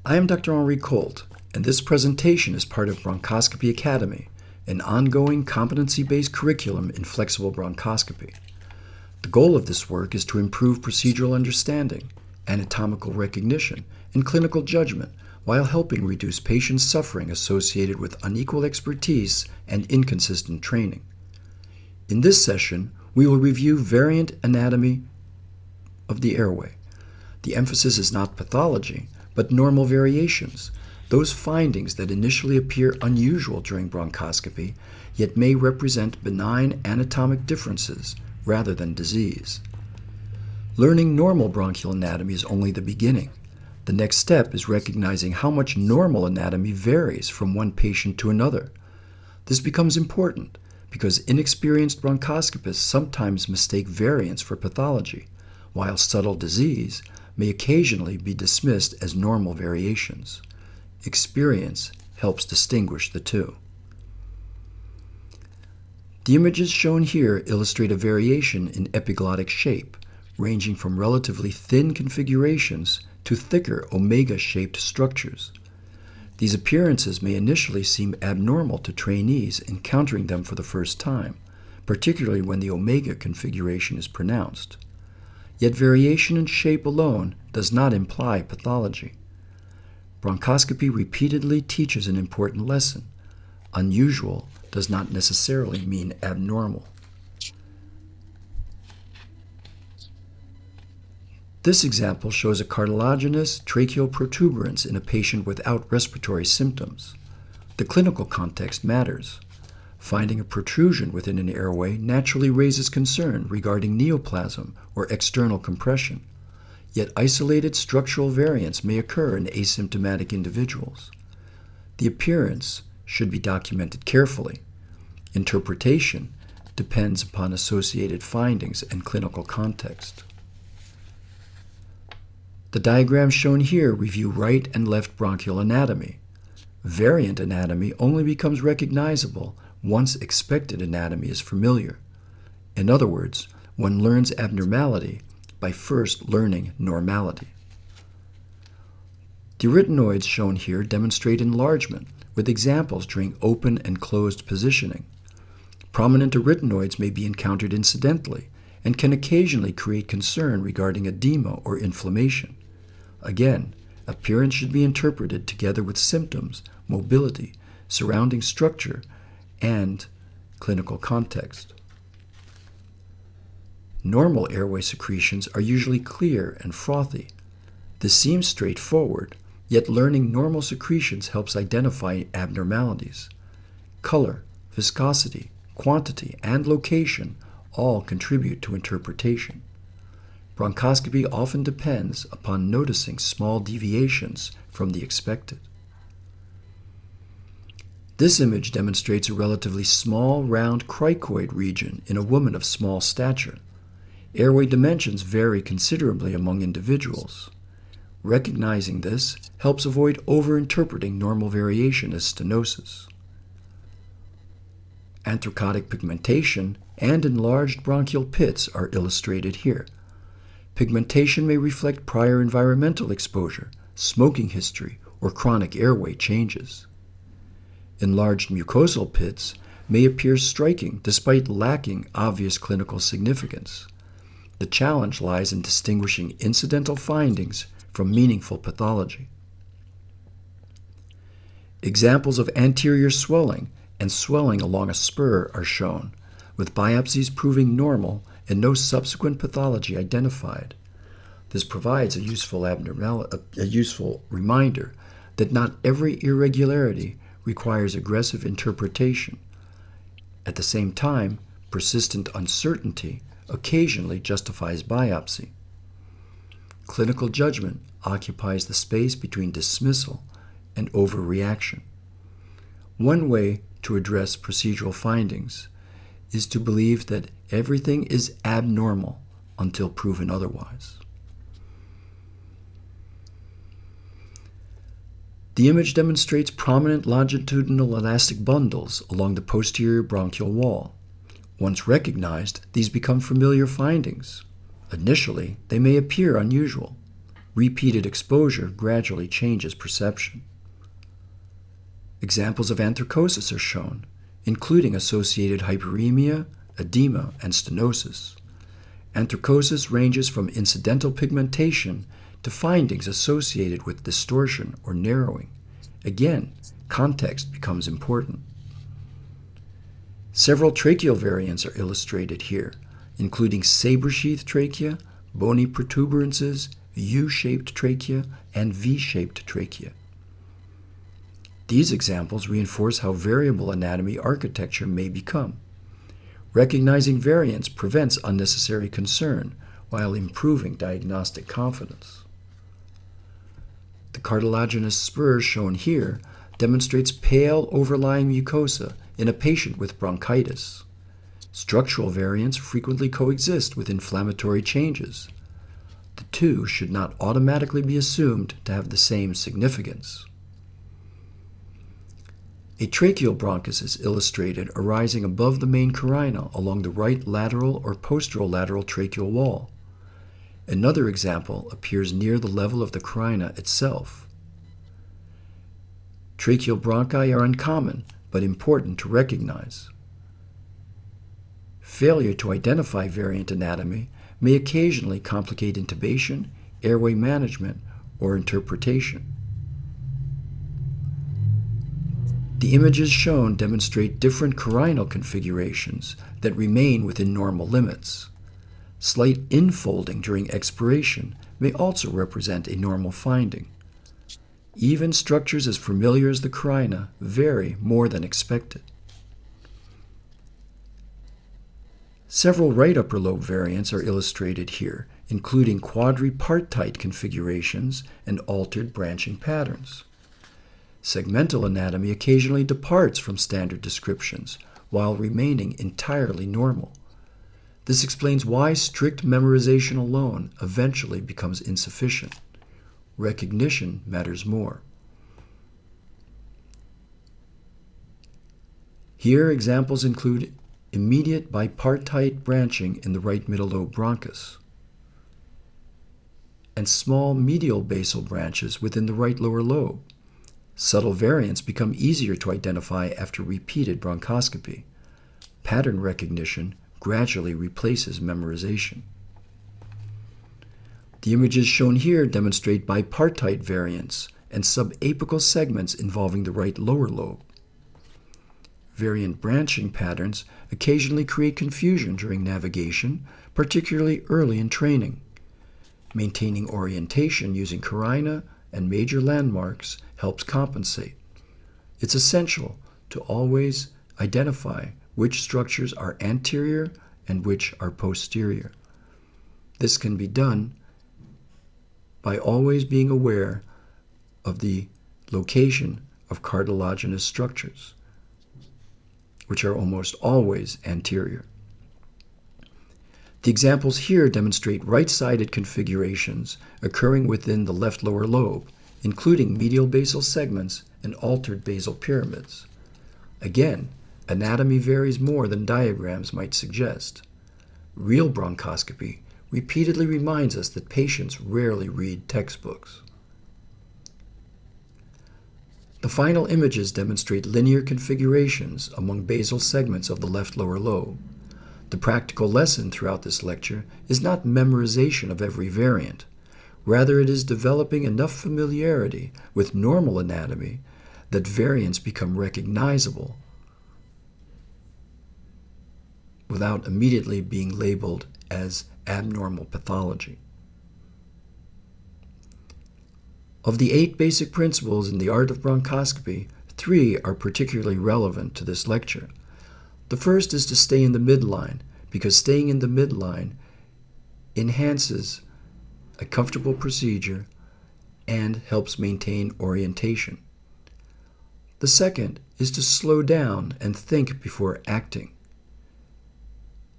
I am Dr. Henri Colt, and this presentation is part of Bronchoscopy Academy, an ongoing competency-based curriculum in flexible bronchoscopy. The goal of this work is to improve procedural understanding, anatomical recognition, and clinical judgment while helping reduce patient suffering associated with unequal expertise and inconsistent training. In this session, we will review variant anatomy of the airway. The emphasis is not pathology, but normal variations, those findings that initially appear unusual during bronchoscopy, yet may represent benign anatomic differences rather than disease. Learning normal bronchial anatomy is only the beginning. The next step is recognizing how much normal anatomy varies from one patient to another. This becomes important because inexperienced bronchoscopists sometimes mistake variants for pathology, while subtle disease may occasionally be dismissed as normal variations. Experience helps distinguish the two. The images shown here illustrate a variation in epiglottic shape, ranging from relatively thin configurations to thicker omega-shaped structures. These appearances may initially seem abnormal to trainees encountering them for the first time, particularly when the omega configuration is pronounced. Yet variation in shape alone does not imply pathology. Bronchoscopy repeatedly teaches an important lesson. Unusual does not necessarily mean abnormal. This example shows a cartilaginous tracheal protuberance in a patient without respiratory symptoms. The clinical context matters. Finding a protrusion within an airway naturally raises concern regarding neoplasm or external compression, yet isolated structural variants may occur in asymptomatic individuals. The appearance should be documented carefully. Interpretation depends upon associated findings and clinical context. The diagrams shown here review right and left bronchial anatomy. Variant anatomy only becomes recognizable once expected anatomy is familiar. In other words, one learns abnormality by first learning normality. The arytenoids shown here demonstrate enlargement, with examples during open and closed positioning. Prominent arytenoids may be encountered incidentally and can occasionally create concern regarding edema or inflammation. Again, appearance should be interpreted together with symptoms, mobility, surrounding structure, and clinical context. Normal airway secretions are usually clear and frothy. This seems straightforward, yet learning normal secretions helps identify abnormalities. Color, viscosity, quantity, and location all contribute to interpretation. Bronchoscopy often depends upon noticing small deviations from the expected. This image demonstrates a relatively small, round cricoid region in a woman of small stature. Airway dimensions vary considerably among individuals. Recognizing this helps avoid overinterpreting normal variation as stenosis. Anthracotic pigmentation and enlarged bronchial pits are illustrated here. Pigmentation may reflect prior environmental exposure, smoking history, or chronic airway changes. Enlarged mucosal pits may appear striking despite lacking obvious clinical significance. The challenge lies in distinguishing incidental findings from meaningful pathology. Examples of anterior swelling and swelling along a spur are shown, with biopsies proving normal and no subsequent pathology identified. This provides a useful reminder that not every irregularity requires aggressive interpretation. At the same time, persistent uncertainty occasionally justifies biopsy. Clinical judgment occupies the space between dismissal and overreaction. One way to address procedural findings is to believe that everything is abnormal until proven otherwise. The image demonstrates prominent longitudinal elastic bundles along the posterior bronchial wall. Once recognized, these become familiar findings. Initially, they may appear unusual. Repeated exposure gradually changes perception. Examples of anthracosis are shown, including associated hyperemia, edema, and stenosis. Anthracosis ranges from incidental pigmentation to findings associated with distortion or narrowing. Again, context becomes important. Several tracheal variants are illustrated here, including saber-sheath trachea, bony protuberances, U-shaped trachea, and V-shaped trachea. These examples reinforce how variable anatomy architecture may become. Recognizing variants prevents unnecessary concern while improving diagnostic confidence. The cartilaginous spur shown here demonstrates pale overlying mucosa in a patient with bronchitis. Structural variants frequently coexist with inflammatory changes. The two should not automatically be assumed to have the same significance. A tracheal bronchus is illustrated arising above the main carina along the right lateral or posterolateral tracheal wall. Another example appears near the level of the carina itself. Tracheal bronchi are uncommon, but important to recognize. Failure to identify variant anatomy may occasionally complicate intubation, airway management, or interpretation. The images shown demonstrate different carinal configurations that remain within normal limits. Slight infolding during expiration may also represent a normal finding. Even structures as familiar as the carina vary more than expected. Several right upper lobe variants are illustrated here, including quadripartite configurations and altered branching patterns. Segmental anatomy occasionally departs from standard descriptions while remaining entirely normal. This explains why strict memorization alone eventually becomes insufficient. Recognition matters more. Here, examples include immediate bipartite branching in the right middle lobe bronchus and small medial basal branches within the right lower lobe. Subtle variants become easier to identify after repeated bronchoscopy. Pattern recognition gradually replaces memorization. The images shown here demonstrate bipartite variants and subapical segments involving the right lower lobe. Variant branching patterns occasionally create confusion during navigation, particularly early in training. Maintaining orientation using carina and major landmarks helps compensate. It's essential to always identify which structures are anterior and which are posterior. This can be done by always being aware of the location of cartilaginous structures, which are almost always anterior. The examples here demonstrate right-sided configurations occurring within the left lower lobe, including medial basal segments and altered basal pyramids. Again, anatomy varies more than diagrams might suggest. Real bronchoscopy repeatedly reminds us that patients rarely read textbooks. The final images demonstrate linear configurations among basal segments of the left lower lobe. The practical lesson throughout this lecture is not memorization of every variant. Rather, it is developing enough familiarity with normal anatomy that variants become recognizable without immediately being labeled as abnormal pathology. Of the 8 basic principles in the art of bronchoscopy, 3 are particularly relevant to this lecture. The first is to stay in the midline, because staying in the midline enhances a comfortable procedure and helps maintain orientation. The second is to slow down and think before acting.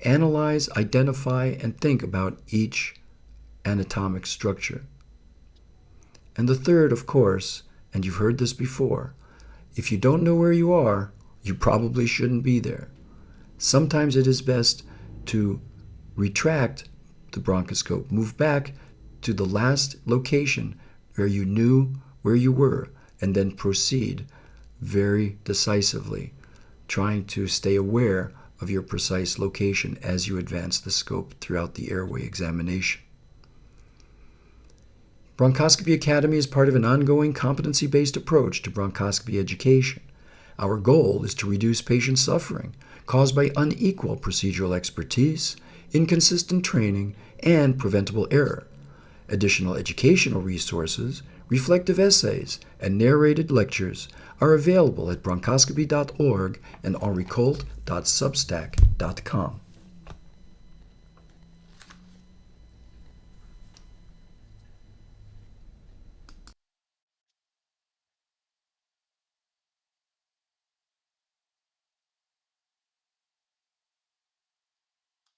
Analyze, identify, and think about each anatomic structure. And the third, of course, and you've heard this before, if you don't know where you are, you probably shouldn't be there. Sometimes it is best to retract the bronchoscope, move back to the last location where you knew where you were, and then proceed very decisively, trying to stay aware of your precise location as you advance the scope throughout the airway examination. Bronchoscopy Academy is part of an ongoing competency-based approach to bronchoscopy education. Our goal is to reduce patient suffering caused by unequal procedural expertise, inconsistent training, and preventable error. Additional educational resources, reflective essays, and narrated lectures are available at bronchoscopy.org and henricolt.substack.com.